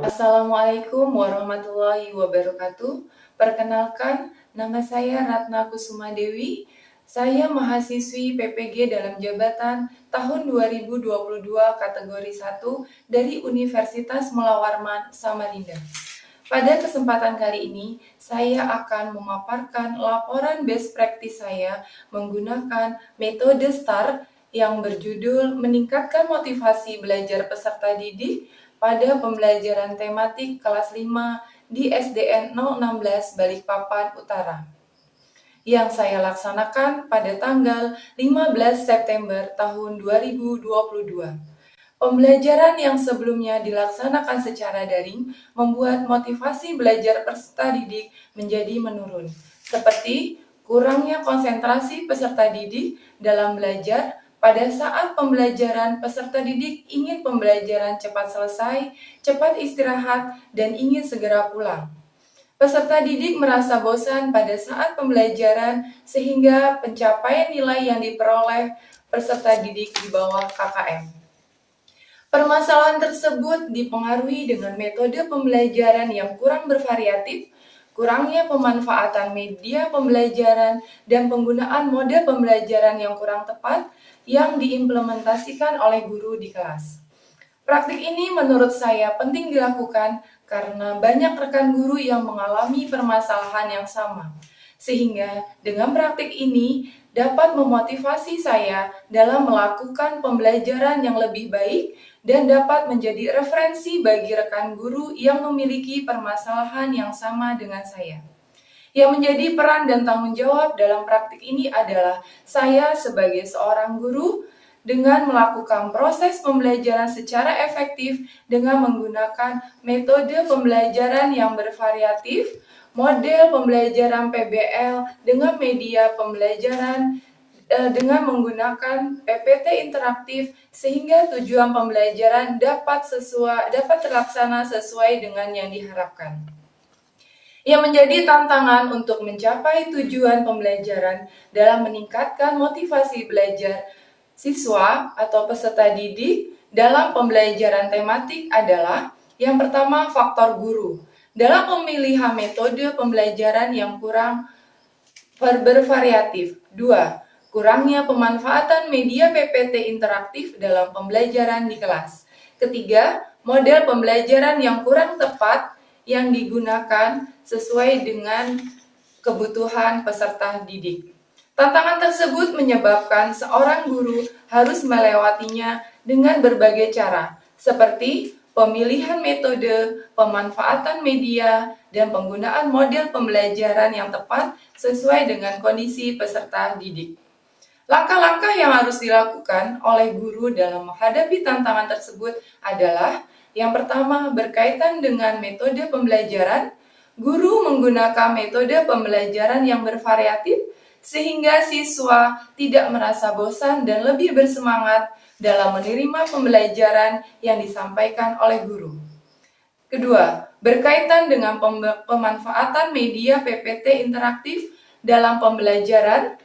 Assalamualaikum warahmatullahi wabarakatuh. Perkenalkan, nama saya Ratna Kusuma Dewi. Saya mahasiswi PPG dalam jabatan tahun 2022 kategori 1 dari Universitas Mula Warman, Samarinda. Pada kesempatan kali ini, saya akan memaparkan laporan best practice saya menggunakan metode STAR yang berjudul Meningkatkan Motivasi Belajar Peserta Didik pada pembelajaran tematik kelas 5 di SDN 016 Balikpapan Utara, yang saya laksanakan pada tanggal 15 September tahun 2022. Pembelajaran yang sebelumnya dilaksanakan secara daring membuat motivasi belajar peserta didik menjadi menurun, seperti kurangnya konsentrasi peserta didik dalam belajar. Pada saat pembelajaran, peserta didik ingin pembelajaran cepat selesai, cepat istirahat, dan ingin segera pulang. Peserta didik merasa bosan pada saat pembelajaran sehingga pencapaian nilai yang diperoleh peserta didik di bawah KKM. Permasalahan tersebut dipengaruhi dengan metode pembelajaran yang kurang bervariatif, kurangnya pemanfaatan media pembelajaran, dan penggunaan mode pembelajaran yang kurang tepat yang diimplementasikan oleh guru di kelas. Praktik ini menurut saya penting dilakukan karena banyak rekan guru yang mengalami permasalahan yang sama. Sehingga dengan praktik ini dapat memotivasi saya dalam melakukan pembelajaran yang lebih baik dan dapat menjadi referensi bagi rekan guru yang memiliki permasalahan yang sama dengan saya. Yang menjadi peran dan tanggung jawab dalam praktik ini adalah saya sebagai seorang guru dengan melakukan proses pembelajaran secara efektif dengan menggunakan metode pembelajaran yang bervariatif, model pembelajaran PBL dengan media pembelajaran dengan menggunakan PPT interaktif sehingga tujuan pembelajaran dapat terlaksana sesuai dengan yang diharapkan. Yang menjadi tantangan untuk mencapai tujuan pembelajaran dalam meningkatkan motivasi belajar siswa atau peserta didik dalam pembelajaran tematik adalah yang pertama, faktor guru. Dalam pemilihan metode pembelajaran yang kurang bervariatif. 2. Kurangnya pemanfaatan media PPT interaktif dalam pembelajaran di kelas. Ketiga, model pembelajaran yang kurang tepat yang digunakan sesuai dengan kebutuhan peserta didik. Tantangan tersebut menyebabkan seorang guru harus melewatinya dengan berbagai cara, seperti pemilihan metode, pemanfaatan media, dan penggunaan model pembelajaran yang tepat sesuai dengan kondisi peserta didik. Langkah-langkah yang harus dilakukan oleh guru dalam menghadapi tantangan tersebut adalah yang pertama, berkaitan dengan metode pembelajaran. Guru menggunakan metode pembelajaran yang bervariatif sehingga siswa tidak merasa bosan dan lebih bersemangat dalam menerima pembelajaran yang disampaikan oleh guru. Kedua, berkaitan dengan pemanfaatan media PPT interaktif dalam pembelajaran.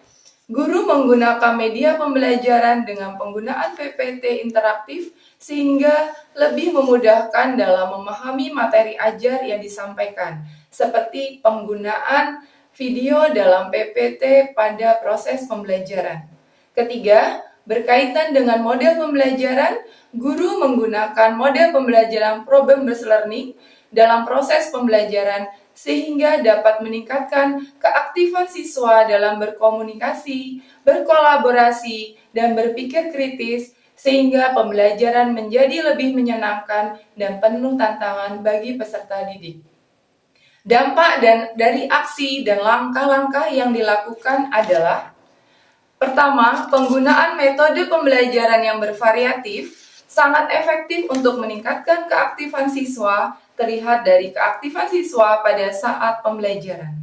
Guru menggunakan media pembelajaran dengan penggunaan PPT interaktif sehingga lebih memudahkan dalam memahami materi ajar yang disampaikan, seperti penggunaan video dalam PPT pada proses pembelajaran. Ketiga, berkaitan dengan model pembelajaran, guru menggunakan model pembelajaran problem-based learning dalam proses pembelajaran sehingga dapat meningkatkan keaktifan siswa dalam berkomunikasi, berkolaborasi, dan berpikir kritis sehingga pembelajaran menjadi lebih menyenangkan dan penuh tantangan bagi peserta didik. Dampak dari aksi dan langkah-langkah yang dilakukan adalah: pertama, penggunaan metode pembelajaran yang bervariatif sangat efektif untuk meningkatkan keaktifan siswa, terlihat dari keaktifan siswa pada saat pembelajaran.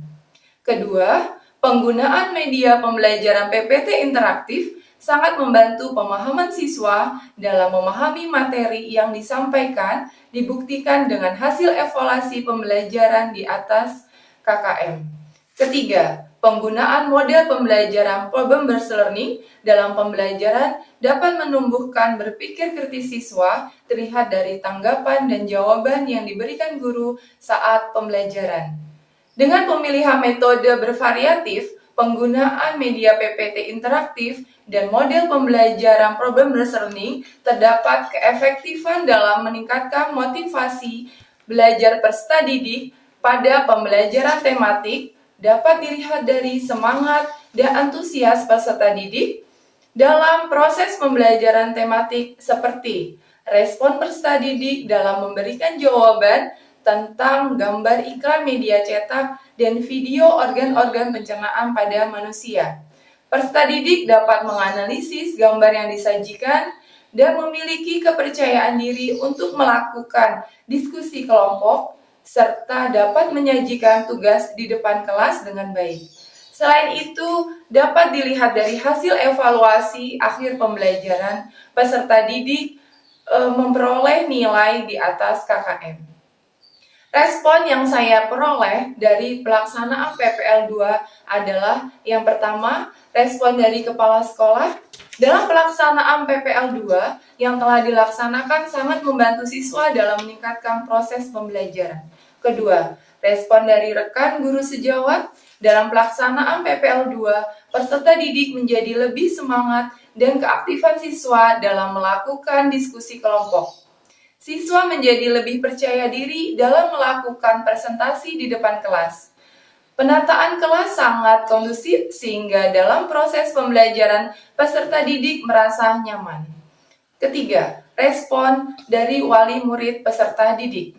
Kedua, penggunaan media pembelajaran PPT interaktif sangat membantu pemahaman siswa dalam memahami materi yang disampaikan, dibuktikan dengan hasil evaluasi pembelajaran di atas KKM. Ketiga, Penggunaan model pembelajaran problem-based learning dalam pembelajaran dapat menumbuhkan berpikir kritis siswa terlihat dari tanggapan dan jawaban yang diberikan guru saat pembelajaran. Dengan pemilihan metode bervariatif, penggunaan media PPT interaktif, dan model pembelajaran problem-based learning, terdapat keefektifan dalam meningkatkan motivasi belajar peserta didik pada pembelajaran tematik, dapat dilihat dari semangat dan antusias peserta didik dalam proses pembelajaran tematik seperti respon peserta didik dalam memberikan jawaban tentang gambar iklan media cetak dan video organ-organ pencernaan pada manusia. Peserta didik dapat menganalisis gambar yang disajikan dan memiliki kepercayaan diri untuk melakukan diskusi kelompok serta dapat menyajikan tugas di depan kelas dengan baik. Selain itu, dapat dilihat dari hasil evaluasi akhir pembelajaran, peserta didik memperoleh nilai di atas KKM. Respon yang saya peroleh dari pelaksanaan PPL 2 adalah yang pertama, respon dari kepala sekolah. Dalam pelaksanaan PPL 2 yang telah dilaksanakan sangat membantu siswa dalam meningkatkan proses pembelajaran. Kedua, respon dari rekan guru sejawat. Dalam pelaksanaan PPL 2, peserta didik menjadi lebih semangat dan keaktifan siswa dalam melakukan diskusi kelompok. Siswa menjadi lebih percaya diri dalam melakukan presentasi di depan kelas. Penataan kelas sangat kondusif sehingga dalam proses pembelajaran peserta didik merasa nyaman. Ketiga, respon dari wali murid peserta didik.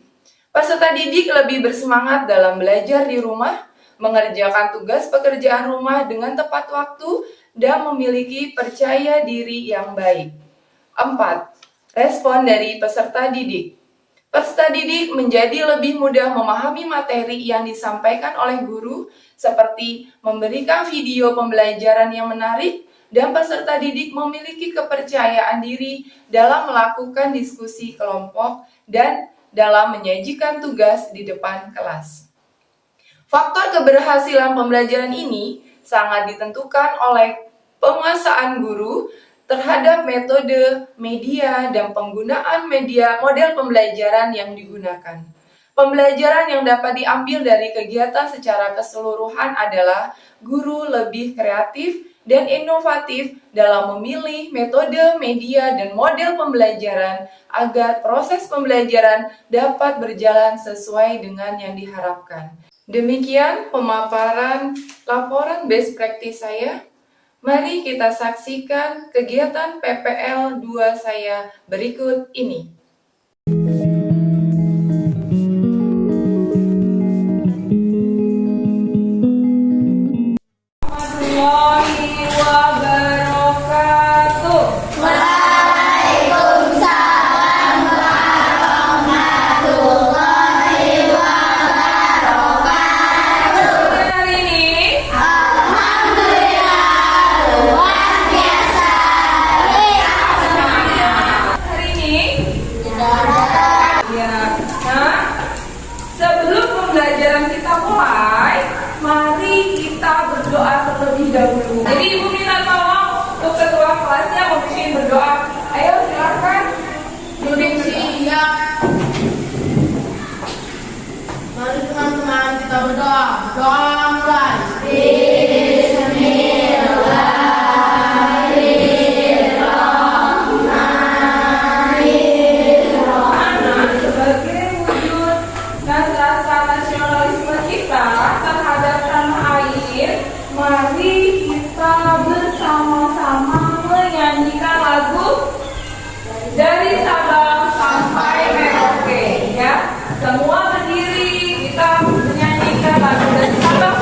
Peserta didik lebih bersemangat dalam belajar di rumah, mengerjakan tugas pekerjaan rumah dengan tepat waktu, dan memiliki percaya diri yang baik. 4. Respon dari peserta didik. Peserta didik menjadi lebih mudah memahami materi yang disampaikan oleh guru, seperti memberikan video pembelajaran yang menarik, dan peserta didik memiliki kepercayaan diri dalam melakukan diskusi kelompok dan dalam menyajikan tugas di depan kelas. Faktor keberhasilan pembelajaran ini sangat ditentukan oleh penguasaan guru terhadap metode, media, dan penggunaan media model pembelajaran yang digunakan. Pembelajaran yang dapat diambil dari kegiatan secara keseluruhan adalah guru lebih kreatif dan inovatif dalam memilih metode, media, dan model pembelajaran agar proses pembelajaran dapat berjalan sesuai dengan yang diharapkan. Demikian pemaparan laporan best practice saya. Mari kita saksikan kegiatan PPL 2 saya berikut ini. Warahmatullahi wabarakatuh. Waalaikumsalam warahmatullahi wabarakatuh. Hari ini Alhamdulillah luar biasa. hari ini Tidak ya. Nah, sebelum pembelajaran kita mulai, mari kita berdoa terlebih dahulu. Jadi Ibu minta tolong untuk ketua kelasnya mempimpin berdoa. Ayo silakan. Duduk siap. Mari teman-teman kita berdoa. Doa mulai. Anak sebagai wujud dan rasa nasionalisme kita terhadap tanah air, mari kita bersama-sama menyanyikan lagu dari Sabang sampai Merauke, ya. Semua berdiri, kita menyanyikan lagu dari Sabang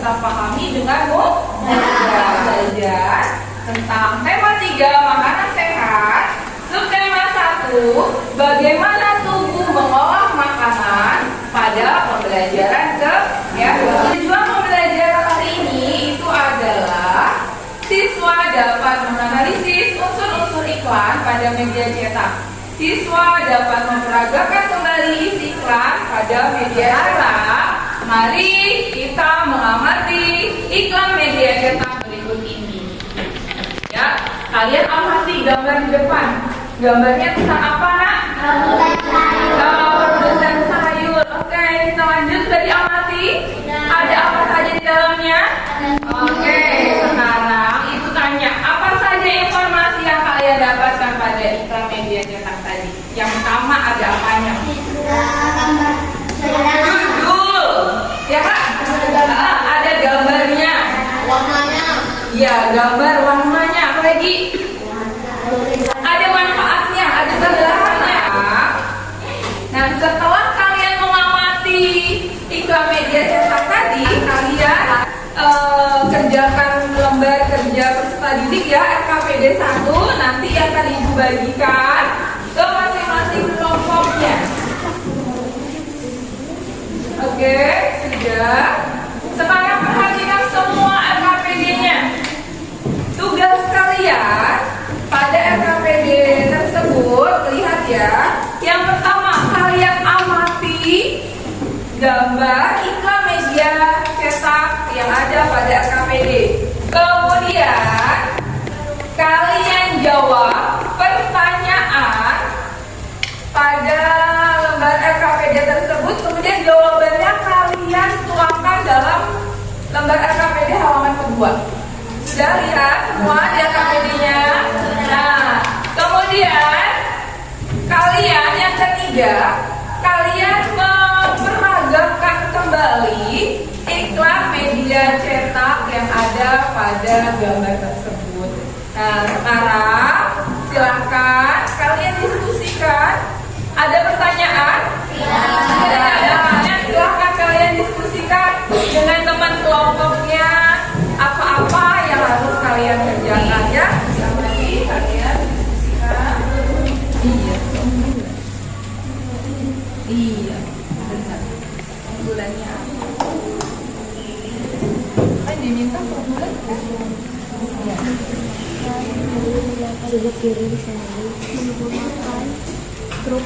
kita pahami dengan mudah. Belajar tentang tema 3 makanan sehat, subtema 1 bagaimana tubuh mengolah makanan pada pembelajaran tujuan pembelajaran hari ini itu adalah siswa dapat menganalisis unsur-unsur iklan pada media cetak. Siswa dapat memperagakan kembali isi iklan pada media cetak. Mari kita mengamati iklan media cetak berikut ini. Ya, kalian amati gambar di depan. Gambarnya tentang apa, Nak? Produsen sayur. Oke, kita lanjut. Sudah diamati? Ada apa saja di dalamnya? Oke, sekarang Ibu tanya, apa saja informasi yang kalian dapatkan pada iklan media cetak tadi? Yang pertama ada apanya? Judul, ya Kak? Ada gambarnya. Warnanya. Ya, gambar warnanya. Apa lagi? Ada manfaatnya, ada sebelahannya. Nah, setelah kalian mengamati iklan media cetak tadi, kalian kerjakan lembar kerja peserta didik ya, RKPD 1. Nanti akan Ibu bagikan ke masing-masing kelompoknya. Oke, sudah. Sekarang perhatikan semua RKPD-nya. Tugas kalian pada RKPD tersebut, lihat ya. Yang pertama, kalian amati gambar iklan media cetak yang ada pada RKPD. Kemudian kalian jawab pertanyaan pada lembar RKPD tersebut. Kemudian jawabannya kalian tuangkan dalam lembar RKPD halaman kedua. Sudah lihat semua di RKPD-nya? Nah, kemudian kalian yang ketiga, kalian memperagakan kembali iklan media cetak yang ada pada gambar tersebut. Nah, sekarang silakan kalian diskusikan. Ada pertanyaan? Tidak ada. Silakan kalian diskusikan dengan teman kelompoknya apa-apa yang harus kalian kerjakan ya. Mari kalian diskusikan. Iya, benar. Bulannya kan diminta per bulan kan? Iya. Coba kirim saya menggunakan truk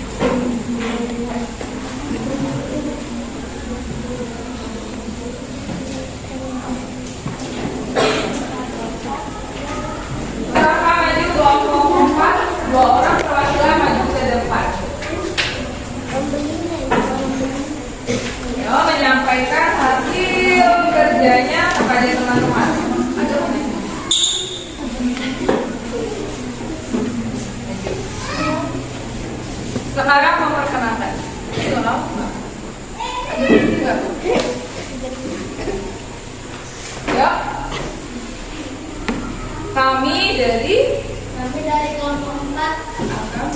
Silakan maju kelompok 4, 2 orang perwakilan maju ke depan. Ya, menyampaikan hasil kerjanya kepada teman-teman. Sekarang memperkenalkan. Ya. Kami dari kelompok 4 akan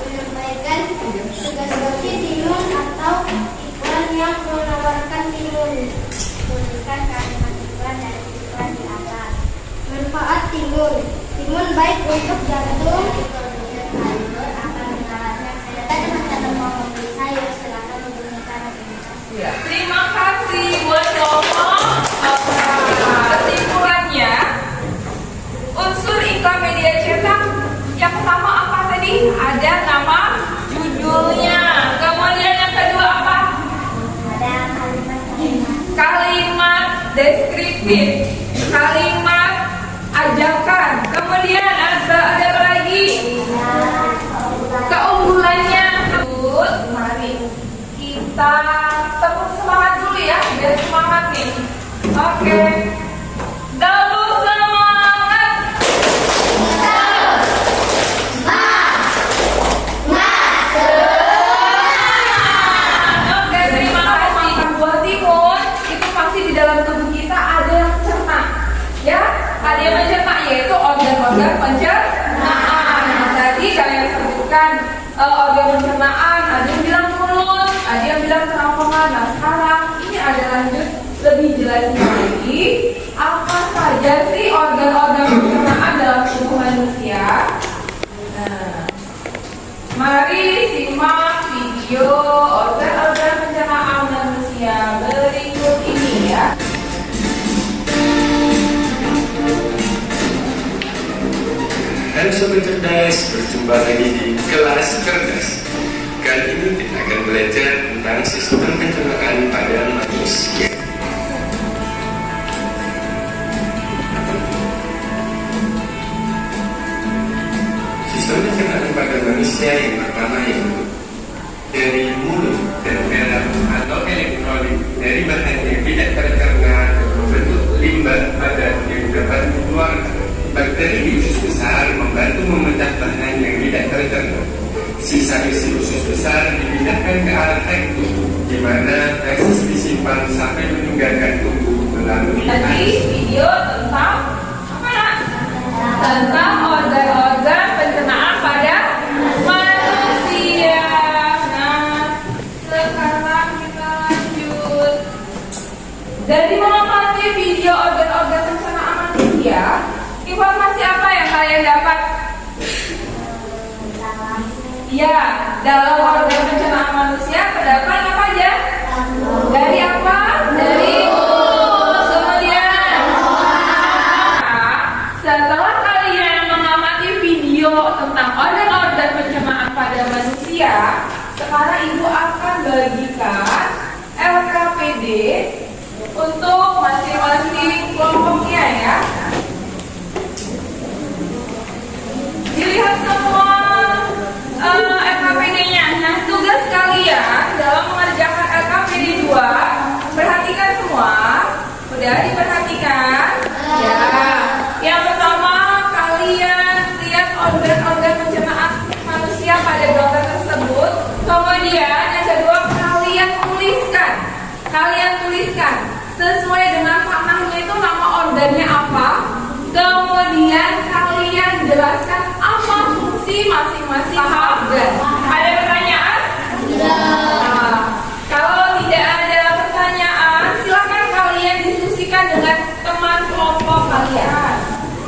menyampaikan tugas timun atau iklan yang menawarkan timun. Tuliskan kalimat iklan dari iklan di atas. Manfaat timun. Timun baik untuk jantung. Produsen sayur akan menawarkan sayur. Teman-teman mau membeli sayur silakan menggunakan aplikasi. Ya, terima kasih buat kelompok. Kesimpulannya, unsur iklan media cetak yang pertama apa tadi? Ada nama judulnya. Kemudian yang kedua apa? Ada Kalimat deskriptif, kalimat ajakan. Kemudian ada apa lagi? Keunggulannya. Mari kita tepuk semangat dulu ya, biar semangat nih. Oke. Tepuk semangat. Oke, terima kasih. Buah timun itu pasti di dalam tubuh kita ada yang mencerna. Ya, ada yang mencerna yaitu organ-organ pencernaan. Tadi kalian sebutkan organ pencernaan, ada yang bilang mulut, ada yang bilang kerongkongan. jelasin lagi apa saja sih organ-organ pencernaan dalam tubuh manusia. Nah, mari simak video organ-organ pencernaan manusia berikut ini ya. Halo Sobat Cerdas, berjumpa lagi di kelas cerdas. Kali ini kita akan belajar tentang sistem pencernaan pada manusia. Sistem pencernaan pada manusia yang pertama yaitu dari mulut dan dalam atau elektrolit dari bahan yang tidak tercerna dan membentuk limbah padat yang dapat dikeluarkan. Bakteri di usus besar membantu memecah bahan yang tidak tercerna. Sisa isi usus besar dipindahkan ke arah rektum, di mana feses disimpan sampai meninggalkan tubuh melalui Tadi video tentang apa nak? Tentang organ-organ pencernaan pada manusia. Nah, sekarang kita lanjut. Dari mengamati video organ-organ pencernaan manusia, informasi apa yang kalian dapat? Ya, dalam organ pencernaan manusia terdapat apa aja? Dari apa? Dari mulut. Kemudian setelah kalian mengamati video tentang organ-organ pencernaan pada manusia, sekarang ibu akan bagikan LKPD untuk masing-masing kelompoknya ya. Dilihat semua LKPD-nya. Nah, tugas kalian dalam mengerjakan LKPD 2, perhatikan semua. Udah diperhatikan? Ya. Yang pertama, kalian lihat organ-organ pencernaan manusia pada gambar tersebut. Kemudian yang kedua, kalian tuliskan. Sesuai dengan maknanya itu nama organnya apa. Kemudian kalian jelaskan apa fungsi masing-masing organ. Ada pertanyaan? Nah, kalau tidak ada pertanyaan, silakan kalian diskusikan dengan teman kelompok kalian.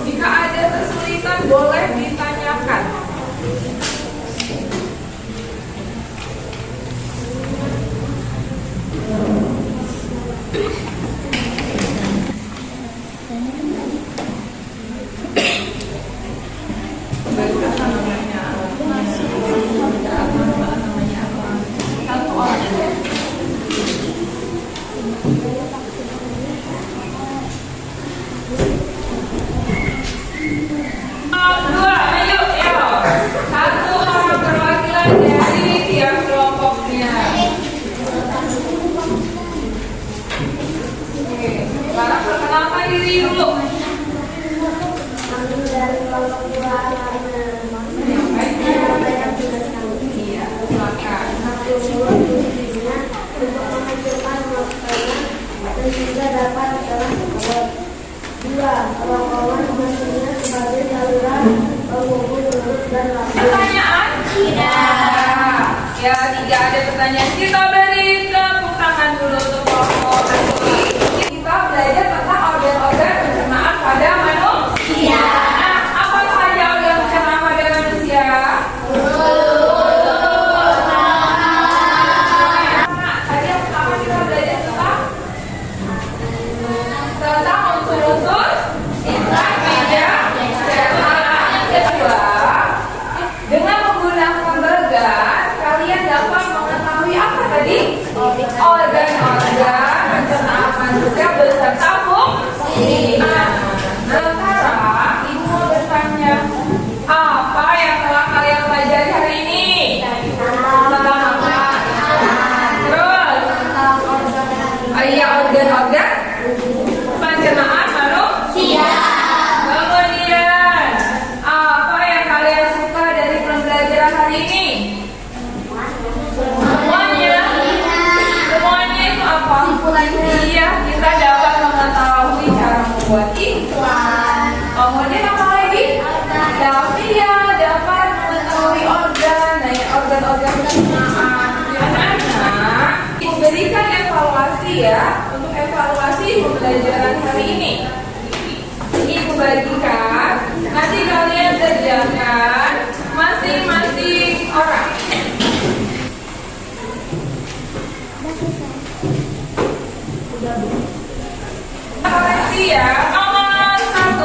Jika ada kesulitan, boleh ditanyakan. Pertanyaan? Tidak. Ya, tidak ada pertanyaan. Kita beri tepuk tangan dulu untuk kelompok ini. Kita belajar tentang organ-organ pencernaan pada manusia. Nah, apa saja organ pencernaan pada manusia? Nah, tadi yang pertama kita belajar tentang unsur-unsur intan, meja, yang kedua. Dengan menggunakan bergan, kalian dapat mengetahui apa tadi? Organ-organ pencernaan manusia beserta fungsi. Sekarang ibu mau bertanya, apa yang telah kalian pelajari hari ini? Tentang apa? Terus, iya organ-organ pencernaan manusia. Kemudian, apa yang kalian suka dari pembelajaran hari ini? Semuanya itu apa? Iya, kita dapat mengetahui cara membuat iklan. Kemudian apa lagi? Tapi ya dapat mengetahui organ-organ pencernaan. Anak-anak, berikan evaluasi ya. Untuk evaluasi pembelajaran hari ini. Ini Ibu bagikan, nanti kalian kerjakan masing-masing orang. Koreksi ya, nomor 1.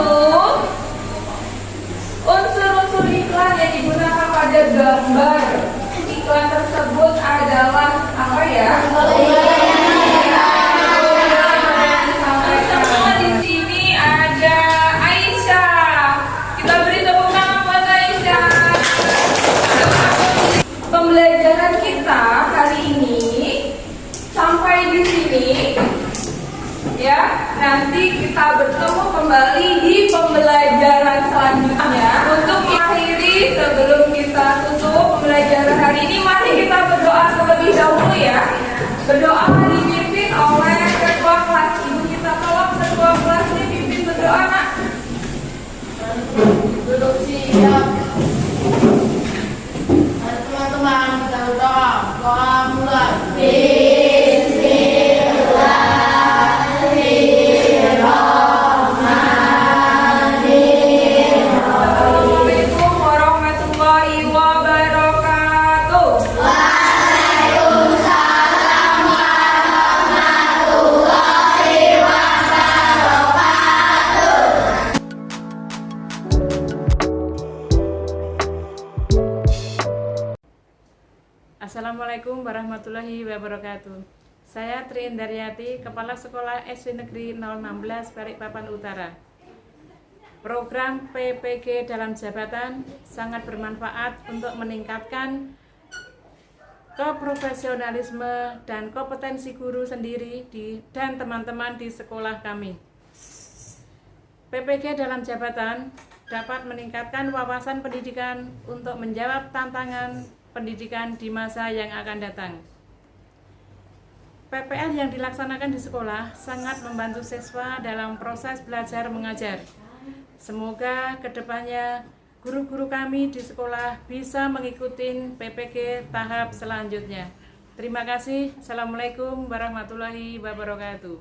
Unsur-unsur iklan yang digunakan pada gambar iklan tersebut adalah apa ya? Semua di sini ada Aisyah. Kita beri tepuk tangan buat Aisyah. Pembelajaran kita hari ini sampai di sini. Ya, nanti kita bertemu kembali di pembelajaran selanjutnya. Untuk mengakhiri sebelum kita tutup pembelajaran hari ini, mari kita berdoa terlebih dahulu ya. Berdoa dipimpin oleh ketua kelas. Ibu kita tolong ketua kelas dipimpin berdoa, Nak. Duduk siap. Mari teman-teman kita berdoa. Doa mulai. Assalamualaikum warahmatullahi wabarakatuh. Assalamualaikum warahmatullahi wabarakatuh. Saya Tri Indaryati, Kepala Sekolah SD Negeri 016 Balikpapan Utara. Program PPG dalam jabatan sangat bermanfaat untuk meningkatkan keprofesionalisme dan kompetensi guru sendiri dan teman-teman di sekolah kami. PPG dalam jabatan dapat meningkatkan wawasan pendidikan untuk menjawab tantangan pendidikan di masa yang akan datang. PPL yang dilaksanakan di sekolah sangat membantu siswa dalam proses belajar mengajar. Semoga kedepannya guru-guru kami di sekolah bisa mengikuti PPG tahap selanjutnya. Terima kasih. Assalamualaikum warahmatullahi wabarakatuh.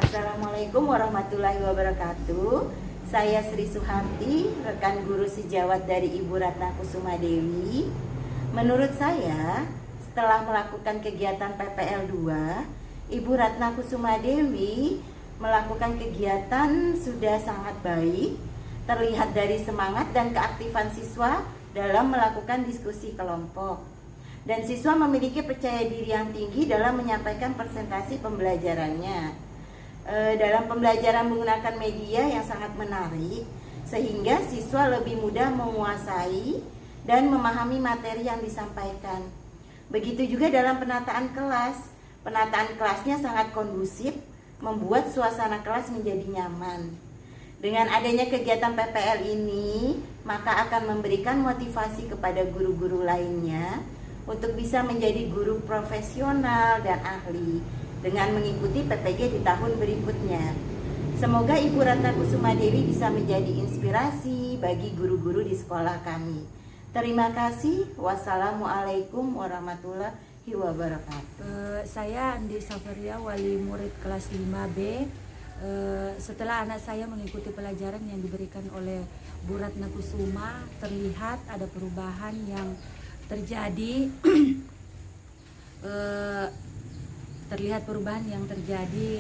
Assalamualaikum warahmatullahi wabarakatuh. Saya Sri Suharti, rekan guru sejawat dari Ibu Ratna Kusuma Dewi. Menurut saya, setelah melakukan kegiatan PPL 2, Ibu Ratna Kusuma Dewi melakukan kegiatan sudah sangat baik, terlihat dari semangat dan keaktifan siswa dalam melakukan diskusi kelompok. Dan siswa memiliki percaya diri yang tinggi dalam menyampaikan presentasi pembelajarannya. Dalam pembelajaran menggunakan media yang sangat menarik, sehingga siswa lebih mudah menguasai dan memahami materi yang disampaikan. Begitu juga dalam penataan kelas. Penataan kelasnya sangat kondusif, membuat suasana kelas menjadi nyaman. Dengan adanya kegiatan PPL ini, maka akan memberikan motivasi kepada guru-guru lainnya untuk bisa menjadi guru profesional dan ahli dengan mengikuti PPG di tahun berikutnya. Semoga Ibu Ratna Kusuma Dewi bisa menjadi inspirasi bagi guru-guru di sekolah kami. Terima kasih. Wassalamualaikum warahmatullahi wabarakatuh. Saya Andi Safaria, wali murid kelas 5B. Setelah anak saya mengikuti pelajaran yang diberikan oleh Bu Ratna Kusuma, terlihat ada perubahan yang terjadi.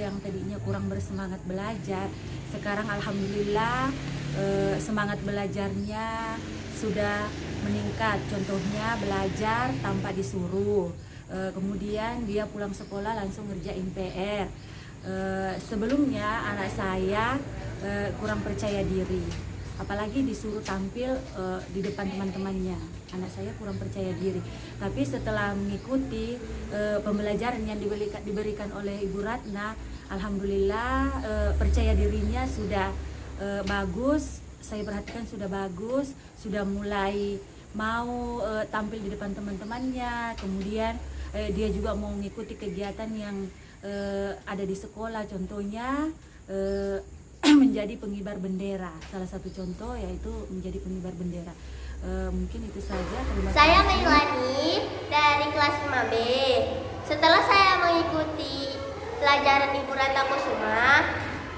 Yang tadinya kurang bersemangat belajar, sekarang alhamdulillah semangat belajarnya sudah meningkat. Contohnya belajar tanpa disuruh, kemudian dia pulang sekolah langsung ngerjain PR. Sebelumnya anak saya kurang percaya diri, apalagi disuruh tampil di depan teman-temannya. Anak saya kurang percaya diri, tapi setelah mengikuti pembelajaran yang diberikan oleh Ibu Ratna, alhamdulillah percaya dirinya sudah bagus. Saya perhatikan sudah bagus, sudah mulai mau tampil di depan teman-temannya. Kemudian dia juga mau mengikuti kegiatan yang ada di sekolah, contohnya menjadi pengibar bendera. Salah satu contoh yaitu menjadi pengibar bendera. Mungkin itu saja. Terima kasih. Saya Meilani dari kelas 5B. Setelah saya mengikuti pelajaran Ibu Ratna Kusuma,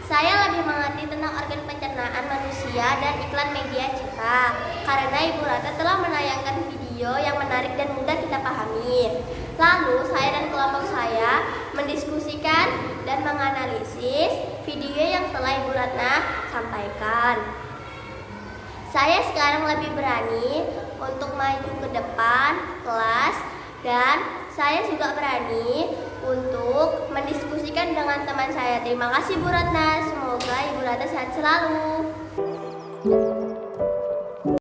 saya lebih mengerti tentang organ pencernaan manusia dan iklan media cetak karena Ibu Ratna telah menayangkan video yang menarik dan mudah kita pahami. Lalu saya dan kelompok saya mendiskusikan dan menganalisis video yang telah Ibu Ratna sampaikan. Saya sekarang lebih berani untuk maju ke depan kelas dan saya juga berani untuk mendiskusikan dengan teman saya. Terima kasih Bu Ratna, semoga Ibu Ratna sehat selalu.